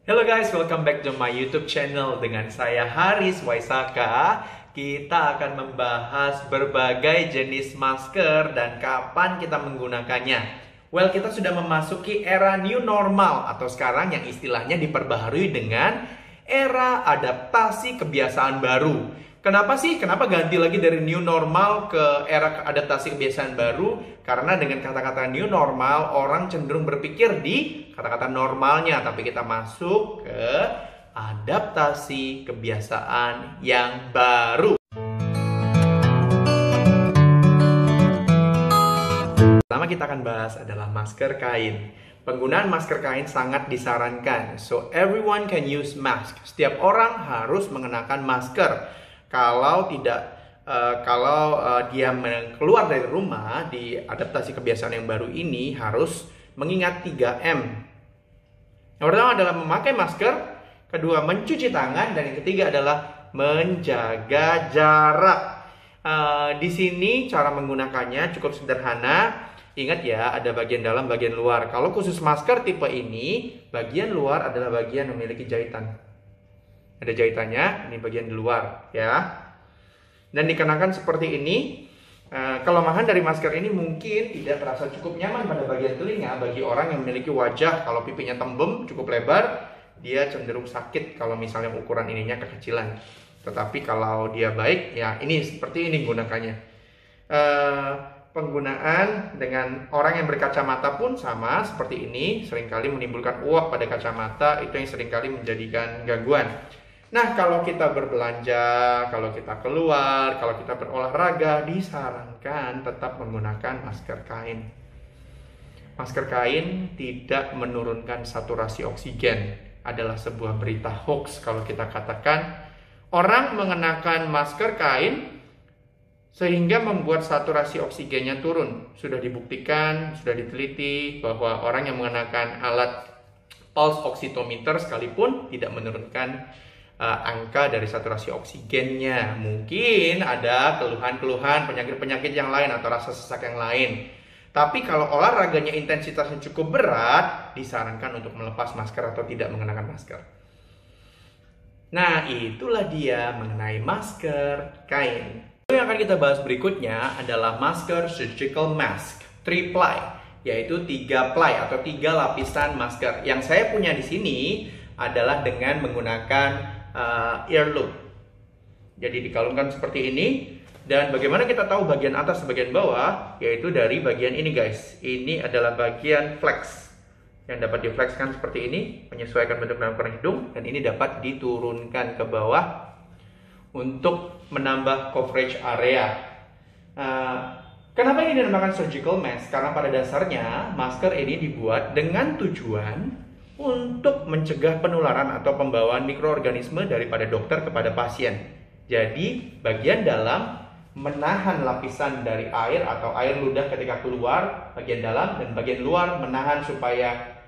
Hello guys, welcome back to my YouTube channel. Dengan saya Haris Waisaka. Kita akan membahas berbagai jenis masker dan kapan kita menggunakannya. Well, kita sudah memasuki era new normal atau sekarang yang istilahnya diperbaharui dengan era adaptasi kebiasaan baru. Kenapa sih? Kenapa ganti lagi dari new normal ke era adaptasi kebiasaan baru? Karena dengan kata-kata new normal, orang cenderung berpikir di kata-kata normalnya. Tapi kita masuk ke adaptasi kebiasaan yang baru. Pertama kita akan bahas adalah masker kain. Penggunaan masker kain sangat disarankan. So everyone can use mask. Setiap orang harus mengenakan masker. Kalau dia keluar dari rumah di adaptasi kebiasaan yang baru ini harus mengingat 3M. Yang pertama adalah memakai masker, kedua mencuci tangan, dan yang ketiga adalah menjaga jarak. Di sini cara menggunakannya cukup sederhana. Ingat ya, ada bagian dalam, bagian luar. Kalau khusus masker tipe ini, bagian luar adalah bagian yang memiliki jahitan. Ada jahitannya, ini bagian di luar ya. Dan dikenakan seperti ini. Kelemahan dari masker ini mungkin tidak terasa cukup nyaman pada bagian telinga. Bagi orang yang memiliki wajah, kalau pipinya tembem, cukup lebar, dia cenderung sakit kalau misalnya ukuran ininya kekecilan. Tetapi kalau dia baik, ya ini seperti ini gunakannya. Penggunaan dengan orang yang berkacamata pun sama seperti ini. Seringkali menimbulkan uap pada kacamata, itu yang seringkali menjadikan gangguan. Nah, kalau kita berbelanja, kalau kita keluar, kalau kita berolahraga, disarankan tetap menggunakan masker kain. Masker kain tidak menurunkan saturasi oksigen. Adalah sebuah berita hoax kalau kita katakan orang mengenakan masker kain sehingga membuat saturasi oksigennya turun. Sudah dibuktikan, sudah diteliti bahwa orang yang mengenakan alat pulse oximeter sekalipun tidak menurunkan angka dari saturasi oksigennya. Mungkin ada keluhan-keluhan, penyakit-penyakit yang lain atau rasa sesak yang lain. Tapi kalau olahraganya intensitasnya cukup berat, disarankan untuk melepas masker atau tidak mengenakan masker. Nah, itulah dia mengenai masker kain. Yang akan kita bahas berikutnya adalah masker surgical mask 3-ply, yaitu 3-ply atau 3 lapisan masker. Yang saya punya di sini adalah dengan menggunakan ear loop. Jadi dikalungkan seperti ini. Dan bagaimana kita tahu bagian atas dan bagian bawah? Yaitu dari bagian ini guys. Ini adalah bagian flex yang dapat diflexkan seperti ini, menyesuaikan bentuk dalam ukuran hidung. Dan ini dapat diturunkan ke bawah untuk menambah coverage area. Kenapa ini dinamakan surgical mask? Karena pada dasarnya masker ini dibuat dengan tujuan untuk mencegah penularan atau pembawaan mikroorganisme daripada dokter kepada pasien. Jadi bagian dalam menahan lapisan dari air atau air ludah ketika keluar, bagian dalam, dan bagian luar menahan supaya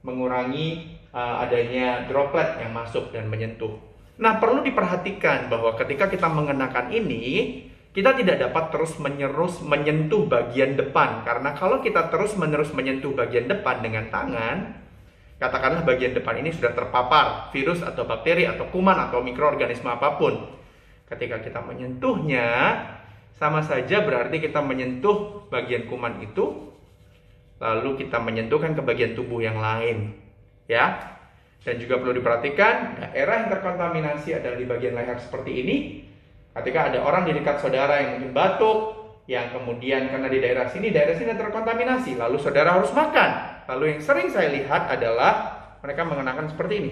mengurangi adanya droplet yang masuk dan menyentuh. Nah, perlu diperhatikan bahwa ketika kita mengenakan ini, kita tidak dapat terus-menerus menyentuh bagian depan. Karena kalau kita terus-menerus menyentuh bagian depan dengan tangan, katakanlah bagian depan ini sudah terpapar virus atau bakteri atau kuman atau mikroorganisme apapun. Ketika kita menyentuhnya, sama saja berarti kita menyentuh bagian kuman itu, lalu kita menyentuhkan ke bagian tubuh yang lain. Ya. Dan juga perlu diperhatikan, daerah yang terkontaminasi adalah di bagian leher seperti ini. Ketika ada orang di dekat saudara yang mungkin batuk, yang kemudian karena di daerah sini terkontaminasi, lalu saudara harus makan. Lalu yang sering saya lihat adalah mereka mengenakan seperti ini.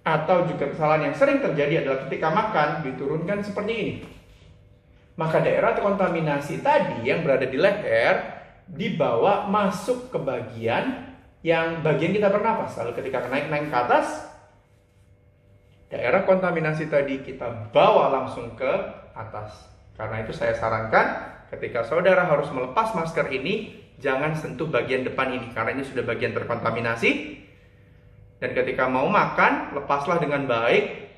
Atau juga kesalahan yang sering terjadi adalah ketika makan diturunkan seperti ini. Maka daerah terkontaminasi tadi yang berada di leher dibawa masuk ke bagian kita bernapas. Lalu ketika naik ke atas, daerah kontaminasi tadi kita bawa langsung ke atas. Karena itu saya sarankan ketika saudara harus melepas masker ini, jangan sentuh bagian depan ini karena ini sudah bagian terkontaminasi. Dan ketika mau makan, lepaslah dengan baik.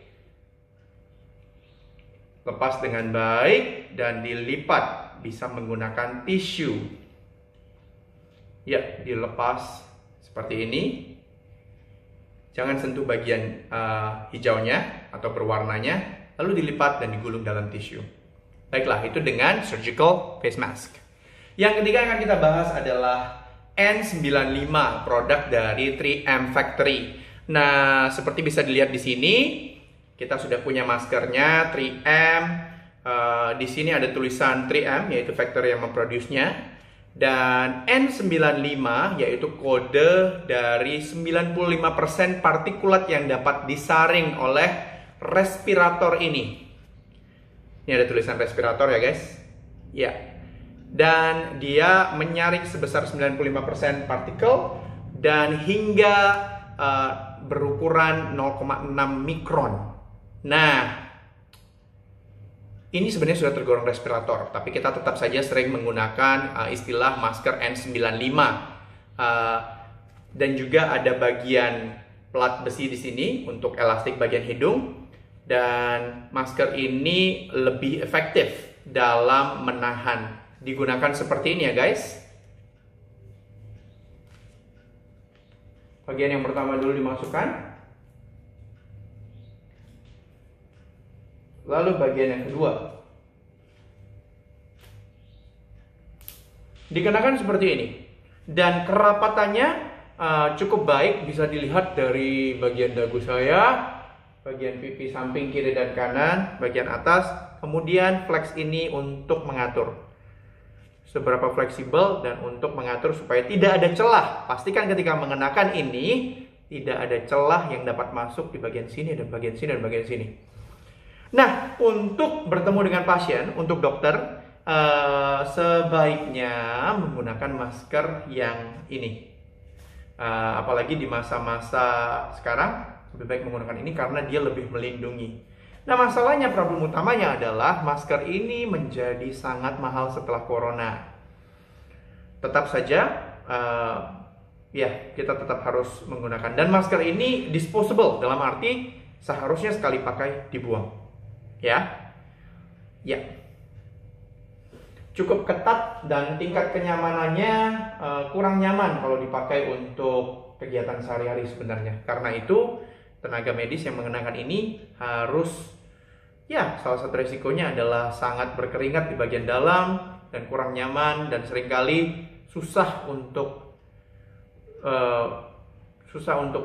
Lepas dengan baik dan dilipat, bisa menggunakan tisu. Ya, dilepas seperti ini. Jangan sentuh bagian hijaunya atau berwarnanya, lalu dilipat dan digulung dalam tisu. Baiklah, itu dengan surgical face mask. Yang ketiga yang akan kita bahas adalah N95, produk dari 3M Factory. Nah, seperti bisa dilihat di sini, kita sudah punya maskernya 3M. Di sini ada tulisan 3M, yaitu factory yang memproduksinya. Dan N95 yaitu kode dari 95% partikulat yang dapat disaring oleh respirator ini. Ini ada tulisan respirator ya guys. Ya. Dan dia menyaring sebesar 95% partikel dan hingga berukuran 0,6 mikron. Nah, ini sebenarnya sudah tergolong respirator, tapi kita tetap saja sering menggunakan istilah masker N95. Dan juga ada bagian plat besi di sini untuk elastik bagian hidung. Dan masker ini lebih efektif dalam menahan. Digunakan seperti ini ya guys. Bagian yang pertama dulu dimasukkan. Lalu bagian yang kedua dikenakan seperti ini, dan kerapatannya cukup baik, bisa dilihat dari bagian dagu saya, bagian pipi samping kiri dan kanan, bagian atas. Kemudian flex ini untuk mengatur seberapa fleksibel dan untuk mengatur supaya tidak ada celah. Pastikan ketika mengenakan ini tidak ada celah yang dapat masuk di bagian sini dan bagian sini dan bagian sini. Nah, untuk bertemu dengan pasien, untuk dokter, sebaiknya menggunakan masker yang ini. Apalagi di masa-masa sekarang, lebih baik menggunakan ini karena dia lebih melindungi. Nah, masalahnya, problem utamanya adalah masker ini menjadi sangat mahal setelah corona. Tetap saja, ya, kita tetap harus menggunakan. Dan masker ini disposable, dalam arti seharusnya sekali pakai dibuang. Ya, cukup ketat dan tingkat kenyamanannya kurang nyaman kalau dipakai untuk kegiatan sehari-hari sebenarnya. Karena itu tenaga medis yang mengenakan ini harus, ya, salah satu resikonya adalah sangat berkeringat di bagian dalam dan kurang nyaman dan seringkali susah untuk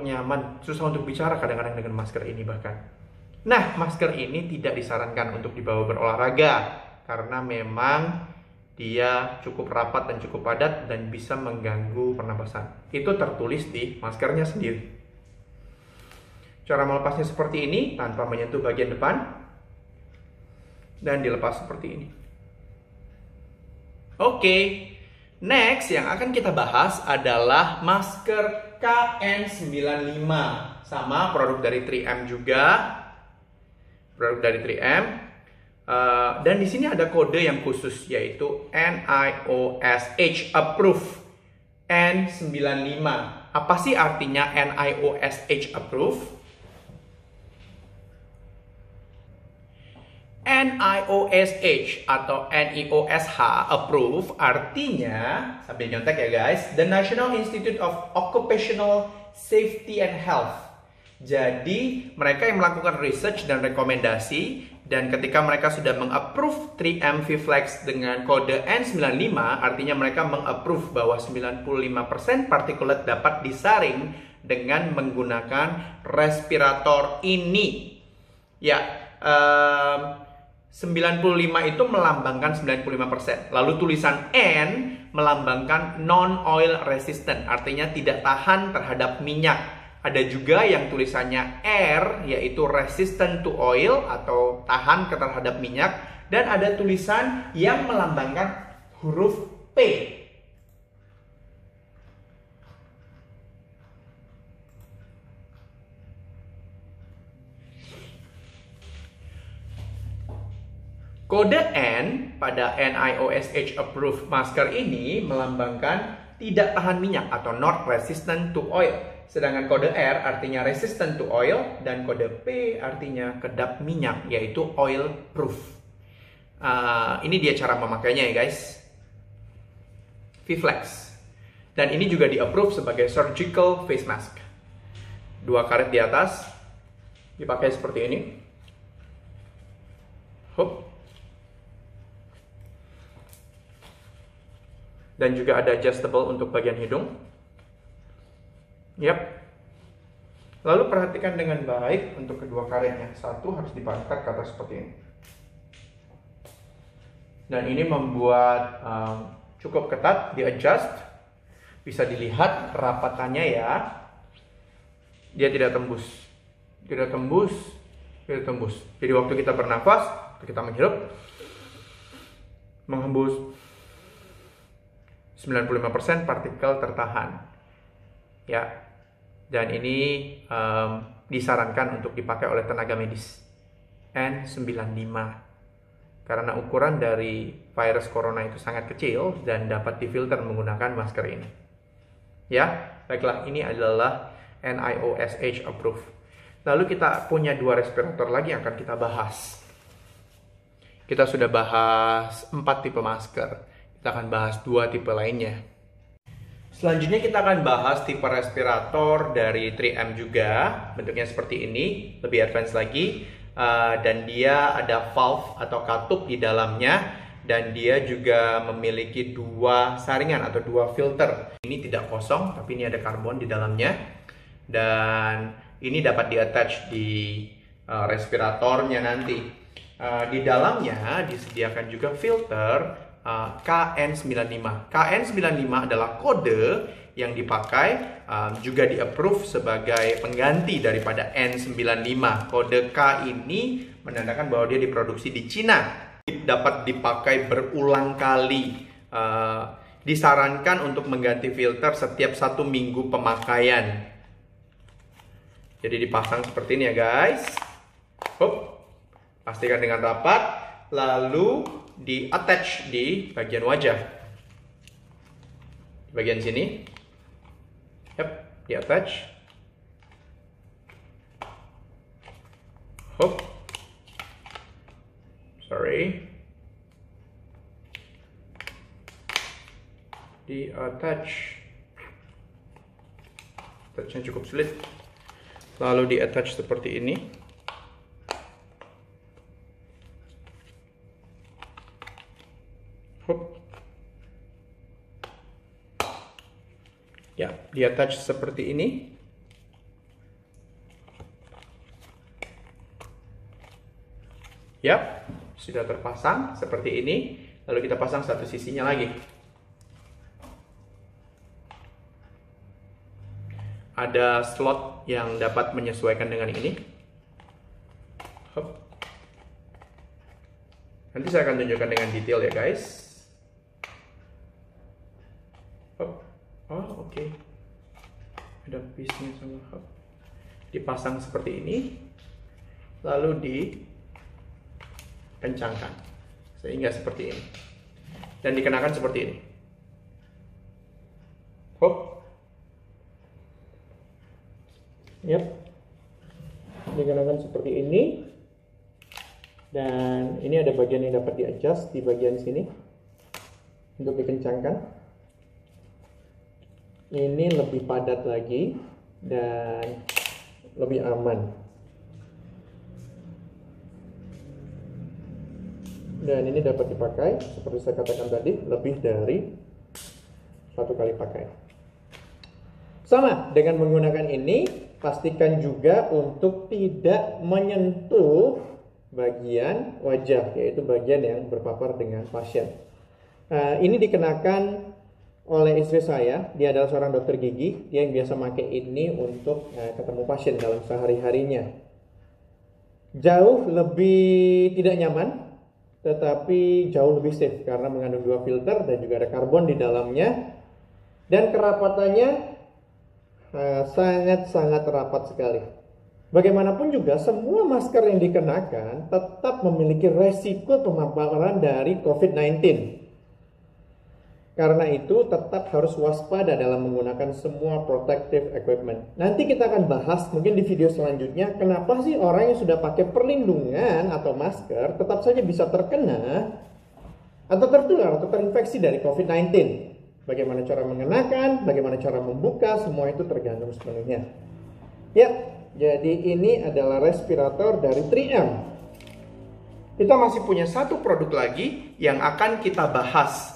nyaman, susah untuk bicara kadang-kadang dengan masker ini bahkan. Nah, masker ini tidak disarankan untuk dibawa berolahraga karena memang dia cukup rapat dan cukup padat dan bisa mengganggu pernapasan. Itu tertulis di maskernya sendiri. Cara melepasnya seperti ini, tanpa menyentuh bagian depan, dan dilepas seperti ini. Oke, next yang akan kita bahas adalah masker KN95. Sama, produk dari 3M juga. Produk dari 3M, dan di sini ada kode yang khusus, yaitu NIOSH Approved N95. Apa sih artinya NIOSH Approved? NIOSH atau NIOSH Approved artinya, sambil nyontek ya guys, The National Institute of Occupational Safety and Health. Jadi mereka yang melakukan research dan rekomendasi, dan ketika mereka sudah meng-approve 3M V-Flex dengan kode N95, artinya mereka meng-approve bahwa 95% partikulat dapat disaring dengan menggunakan respirator ini. Ya, 95 itu melambangkan 95%. Lalu tulisan N melambangkan non-oil resistant, artinya tidak tahan terhadap minyak. Ada juga yang tulisannya R, yaitu resistant to oil atau tahan terhadap minyak. Dan ada tulisan yang melambangkan huruf P. Kode N pada NIOSH Approved masker ini melambangkan tidak tahan minyak atau not resistant to oil. Sedangkan kode R artinya resistant to oil dan kode P artinya kedap minyak, yaitu oil proof. Ini dia cara memakainya ya guys. V-Flex. Dan ini juga di-approve sebagai surgical face mask. 2 karet di atas, dipakai seperti ini. Hup. Dan juga ada adjustable untuk bagian hidung. Yap. Lalu perhatikan dengan baik untuk kedua karetnya. Satu harus diangkat ke atas seperti ini. Dan ini membuat cukup ketat, di-adjust. Bisa dilihat rapatannya ya. Dia tidak tembus. Tidak tembus. Tidak tembus. Jadi waktu kita bernafas, waktu kita menghirup, menghembus 95% partikel tertahan. Ya. Dan ini disarankan untuk dipakai oleh tenaga medis. N95. Karena ukuran dari virus corona itu sangat kecil dan dapat difilter menggunakan masker ini. Ya, baiklah, ini adalah NIOSH approved. Lalu kita punya 2 respirator lagi yang akan kita bahas. Kita sudah bahas 4 tipe masker. Kita akan bahas 2 tipe lainnya. Selanjutnya kita akan bahas tipe respirator dari 3M juga. Bentuknya seperti ini, lebih advance lagi. Dan dia ada valve atau katup di dalamnya. Dan dia juga memiliki 2 saringan atau 2 filter. Ini tidak kosong, tapi ini ada karbon di dalamnya. Dan ini dapat di-attach di respiratornya nanti. Di dalamnya disediakan juga filter KN95. KN95 adalah kode yang dipakai, juga di-approve sebagai pengganti daripada N95. Kode K ini menandakan bahwa dia diproduksi di Cina. Dapat dipakai berulang kali. Disarankan untuk mengganti filter setiap 1 minggu pemakaian. Jadi dipasang seperti ini ya guys. Hup. Pastikan dengan rapat. Lalu di-attach di bagian wajah. Di bagian sini. Yap, di-attach. Hup. Sorry. Di-attach. Attachnya cukup sulit. Lalu di-attach seperti ini. Hup. Ya, di-attach seperti ini. Yap, sudah terpasang seperti ini. Lalu kita pasang satu sisinya lagi. Ada slot yang dapat menyesuaikan dengan ini. Hup. Nanti saya akan tunjukkan dengan detail ya guys. Hup. Oh oke. Ada piece-nya sama hup. Dipasang seperti ini. Lalu dikencangkan. Sehingga seperti ini. Dan dikenakan seperti ini. Hup. Yap, dikenakan seperti ini. Dan ini ada bagian yang dapat di-adjust di bagian sini untuk dikencangkan. Ini lebih padat lagi dan lebih aman. Dan ini dapat dipakai seperti saya katakan tadi lebih dari 1 kali pakai. Sama dengan menggunakan ini. Pastikan juga untuk tidak menyentuh bagian wajah, yaitu bagian yang berpapar dengan pasien. Ini dikenakan oleh istri saya. Dia adalah seorang dokter gigi. Dia yang biasa pakai ini untuk ketemu pasien dalam sehari-harinya. Jauh lebih tidak nyaman, tetapi jauh lebih safe karena mengandung 2 filter dan juga ada karbon di dalamnya. Dan kerapatannya sangat-sangat rapat sekali. Bagaimanapun juga semua masker yang dikenakan tetap memiliki resiko pemaparan dari COVID-19. Karena itu tetap harus waspada dalam menggunakan semua protective equipment. Nanti kita akan bahas mungkin di video selanjutnya kenapa sih orang yang sudah pakai perlindungan atau masker tetap saja bisa terkena atau tertular atau terinfeksi dari COVID-19. Bagaimana cara mengenakan, bagaimana cara membuka, semua itu tergantung sepenuhnya. Ya, jadi ini adalah respirator dari 3M. Kita masih punya satu produk lagi yang akan kita bahas.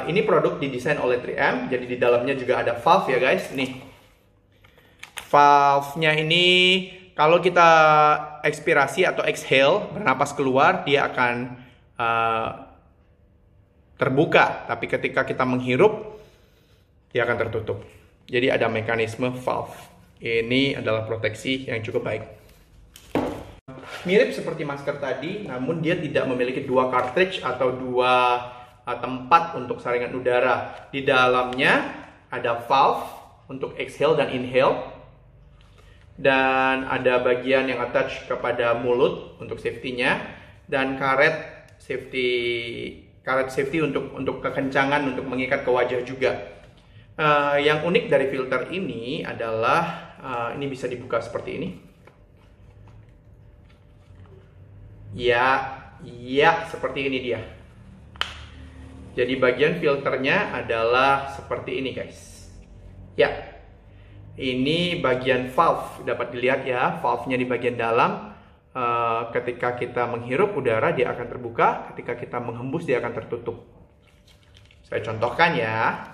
Ini produk didesain oleh 3M, jadi di dalamnya juga ada valve ya guys. Nih, valve-nya ini kalau kita ekspirasi atau exhale, bernapas keluar, dia akan terbuka. Tapi ketika kita menghirup, dia akan tertutup. Jadi ada mekanisme valve. Ini adalah proteksi yang cukup baik. Mirip seperti masker tadi, namun dia tidak memiliki dua cartridge atau dua tempat untuk saringan udara. Di dalamnya ada valve untuk exhale dan inhale. Dan ada bagian yang attach kepada mulut untuk safety-nya. Dan karet safety untuk kekencangan, untuk mengikat ke wajah juga. Yang unik dari filter ini adalah ini bisa dibuka seperti ini. Ya, seperti ini dia. Jadi bagian filternya adalah seperti ini guys. Ya, ini bagian valve, dapat dilihat ya, valve-nya di bagian dalam. Ketika kita menghirup udara dia akan terbuka, ketika kita menghembus dia akan tertutup. Saya contohkan ya.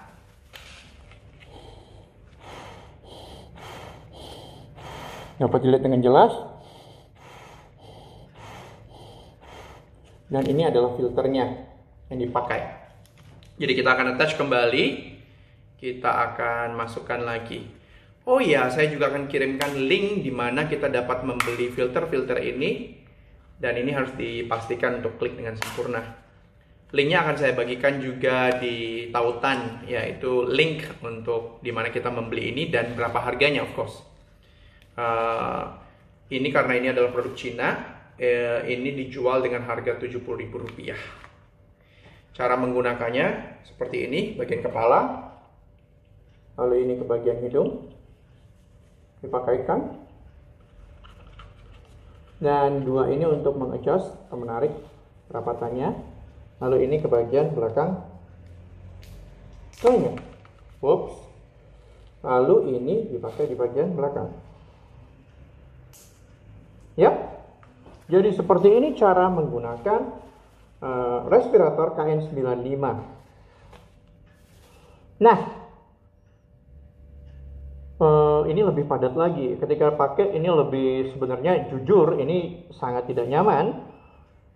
Dapat dilihat dengan jelas. Dan ini adalah filternya yang dipakai. Jadi kita akan attach kembali. Kita akan masukkan lagi. Oh iya, saya juga akan kirimkan link di mana kita dapat membeli filter ini. Dan ini harus dipastikan untuk klik dengan sempurna. Linknya akan saya bagikan juga di tautan, yaitu link untuk di mana kita membeli ini dan berapa harganya of course. Ini karena ini adalah produk Cina, ini dijual dengan harga Rp70.000. Cara menggunakannya seperti ini, bagian kepala, lalu ini ke bagian hidung, dipakaikan, dan dua ini untuk mengadjust atau menarik rapatannya, lalu ini ke bagian belakang telinga. Whoops. Lalu ini dipakai di bagian belakang. Ya, jadi seperti ini cara menggunakan respirator KN95. Nah, ini lebih padat lagi. Ketika pakai ini lebih, sebenarnya jujur ini sangat tidak nyaman,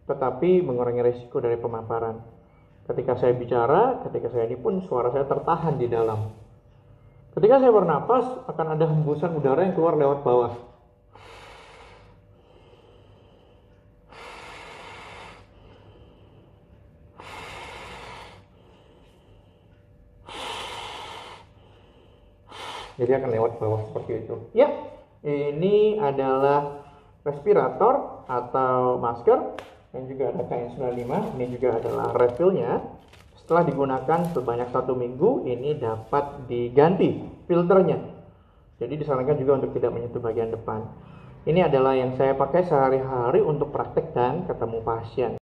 tetapi mengurangi risiko dari pemaparan. Ketika saya bicara, ketika saya ini pun suara saya tertahan di dalam. Ketika saya bernapas akan ada hembusan udara yang keluar lewat bawah. Jadi akan lewat bawah seperti itu. Ya, ini adalah respirator atau masker yang juga ada KN95. Ini juga adalah refillnya. Setelah digunakan sebanyak 1 minggu, ini dapat diganti filternya. Jadi disarankan juga untuk tidak menyentuh bagian depan. Ini adalah yang saya pakai sehari-hari untuk praktek dan ketemu pasien.